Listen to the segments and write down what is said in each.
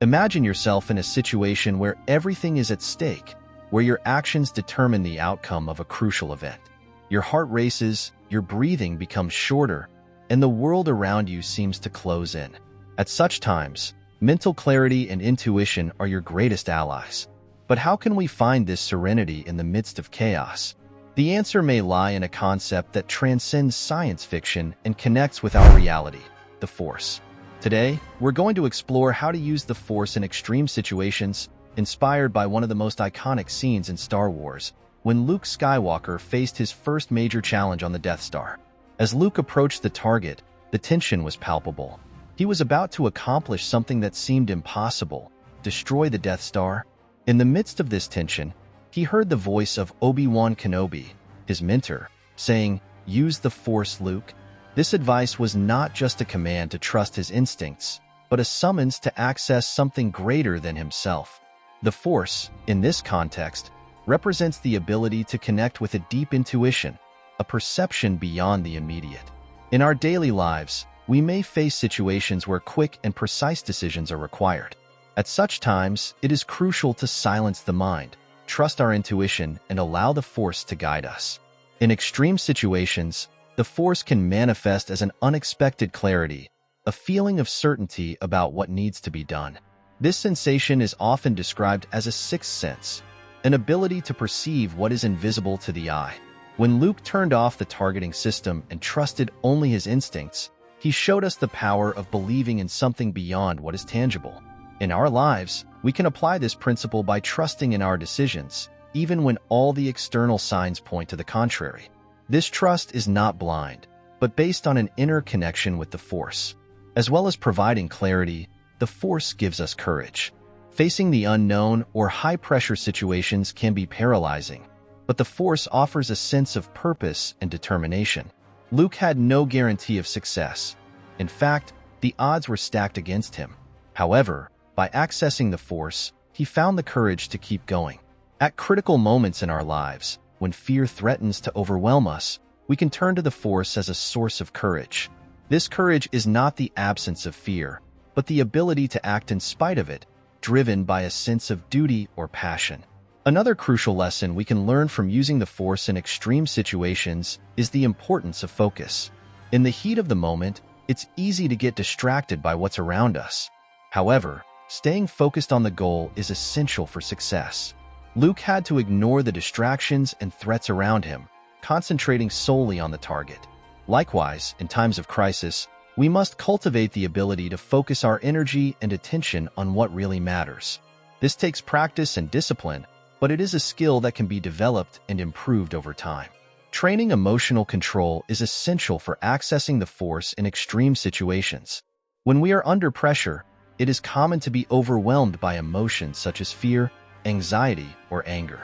Imagine yourself in a situation where everything is at stake, where your actions determine the outcome of a crucial event. Your heart races, your breathing becomes shorter, and the world around you seems to close in. At such times, mental clarity and intuition are your greatest allies. But how can we find this serenity in the midst of chaos? The answer may lie in a concept that transcends science fiction and connects with our reality: the Force. Today, we're going to explore how to use the Force in extreme situations, inspired by one of the most iconic scenes in Star Wars, when Luke Skywalker faced his first major challenge on the Death Star. As Luke approached the target, the tension was palpable. He was about to accomplish something that seemed impossible: destroy the Death Star. In the midst of this tension, he heard the voice of Obi-Wan Kenobi, his mentor, saying, "Use the Force, Luke." This advice was not just a command to trust his instincts, but a summons to access something greater than himself. The Force, in this context, represents the ability to connect with a deep intuition, a perception beyond the immediate. In our daily lives, we may face situations where quick and precise decisions are required. At such times, it is crucial to silence the mind, trust our intuition, and allow the Force to guide us. In extreme situations, the Force can manifest as an unexpected clarity, a feeling of certainty about what needs to be done. This sensation is often described as a sixth sense, an ability to perceive what is invisible to the eye. When Luke turned off the targeting system and trusted only his instincts, he showed us the power of believing in something beyond what is tangible. In our lives, we can apply this principle by trusting in our decisions, even when all the external signs point to the contrary. This trust is not blind, but based on an inner connection with the Force. As well as providing clarity, the Force gives us courage. Facing the unknown or high-pressure situations can be paralyzing, but the Force offers a sense of purpose and determination. Luke had no guarantee of success. In fact, the odds were stacked against him. However, by accessing the Force, he found the courage to keep going. At critical moments in our lives, when fear threatens to overwhelm us, we can turn to the Force as a source of courage. This courage is not the absence of fear, but the ability to act in spite of it, driven by a sense of duty or passion. Another crucial lesson we can learn from using the Force in extreme situations is the importance of focus. In the heat of the moment, it's easy to get distracted by what's around us. However, staying focused on the goal is essential for success. Luke had to ignore the distractions and threats around him, concentrating solely on the target. Likewise, in times of crisis, we must cultivate the ability to focus our energy and attention on what really matters. This takes practice and discipline, but it is a skill that can be developed and improved over time. Training emotional control is essential for accessing the Force in extreme situations. When we are under pressure, it is common to be overwhelmed by emotions such as fear, anxiety, or anger.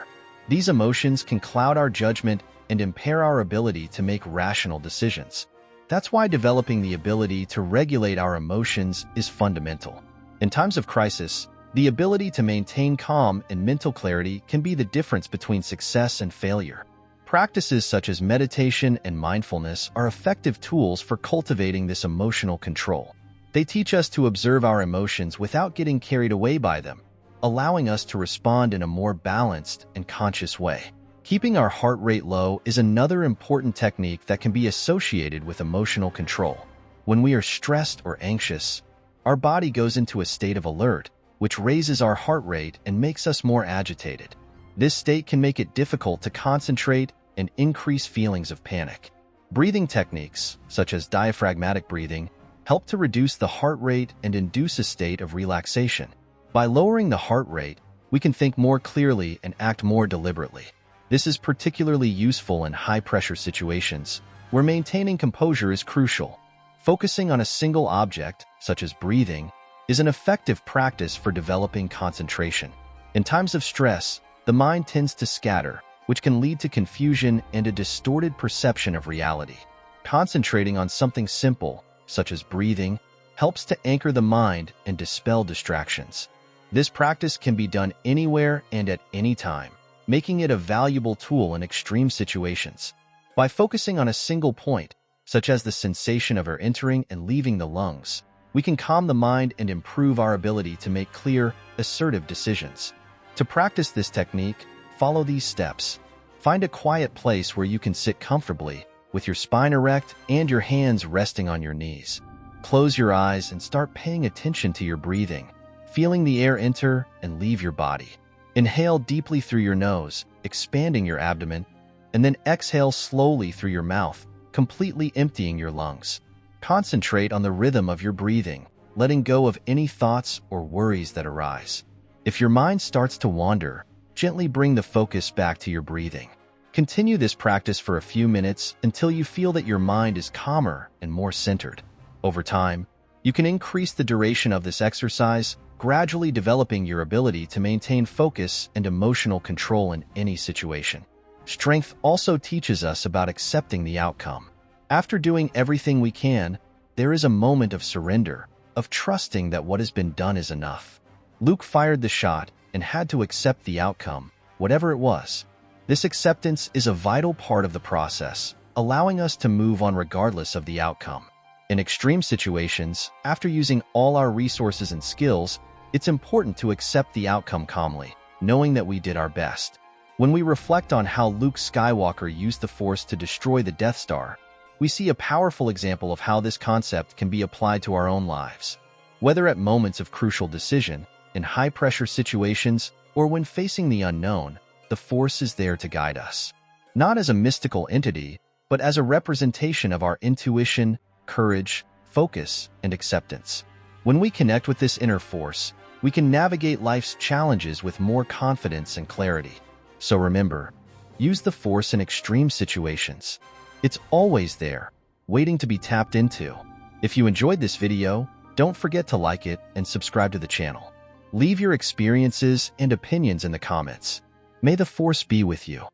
These emotions can cloud our judgment and impair our ability to make rational decisions. That's why developing the ability to regulate our emotions is fundamental. In times of crisis, the ability to maintain calm and mental clarity can be the difference between success and failure. Practices such as meditation and mindfulness are effective tools for cultivating this emotional control. They teach us to observe our emotions without getting carried away by them, allowing us to respond in a more balanced and conscious way. Keeping our heart rate low is another important technique that can be associated with emotional control. When we are stressed or anxious, our body goes into a state of alert, which raises our heart rate and makes us more agitated. This state can make it difficult to concentrate and increase feelings of panic. Breathing techniques, such as diaphragmatic breathing, help to reduce the heart rate and induce a state of relaxation. By lowering the heart rate, we can think more clearly and act more deliberately. This is particularly useful in high-pressure situations, where maintaining composure is crucial. Focusing on a single object, such as breathing, is an effective practice for developing concentration. In times of stress, the mind tends to scatter, which can lead to confusion and a distorted perception of reality. Concentrating on something simple, such as breathing, helps to anchor the mind and dispel distractions. This practice can be done anywhere and at any time, making it a valuable tool in extreme situations. By focusing on a single point, such as the sensation of air entering and leaving the lungs, we can calm the mind and improve our ability to make clear, assertive decisions. To practice this technique, follow these steps. Find a quiet place where you can sit comfortably, with your spine erect and your hands resting on your knees. Close your eyes and start paying attention to your breathing, feeling the air enter and leave your body. Inhale deeply through your nose, expanding your abdomen, and then exhale slowly through your mouth, completely emptying your lungs. Concentrate on the rhythm of your breathing, letting go of any thoughts or worries that arise. If your mind starts to wander, gently bring the focus back to your breathing. Continue this practice for a few minutes until you feel that your mind is calmer and more centered. Over time, you can increase the duration of this exercise, gradually developing your ability to maintain focus and emotional control in any situation. Strength also teaches us about accepting the outcome. After doing everything we can, there is a moment of surrender, of trusting that what has been done is enough. Luke fired the shot and had to accept the outcome, whatever it was. This acceptance is a vital part of the process, allowing us to move on regardless of the outcome. In extreme situations, after using all our resources and skills, it's important to accept the outcome calmly, knowing that we did our best. When we reflect on how Luke Skywalker used the Force to destroy the Death Star, we see a powerful example of how this concept can be applied to our own lives. Whether at moments of crucial decision, in high-pressure situations, or when facing the unknown, the Force is there to guide us. Not as a mystical entity, but as a representation of our intuition, courage, focus, and acceptance. When we connect with this inner force, we can navigate life's challenges with more confidence and clarity. So remember, use the Force in extreme situations. It's always there, waiting to be tapped into. If you enjoyed this video, don't forget to like it and subscribe to the channel. Leave your experiences and opinions in the comments. May the Force be with you.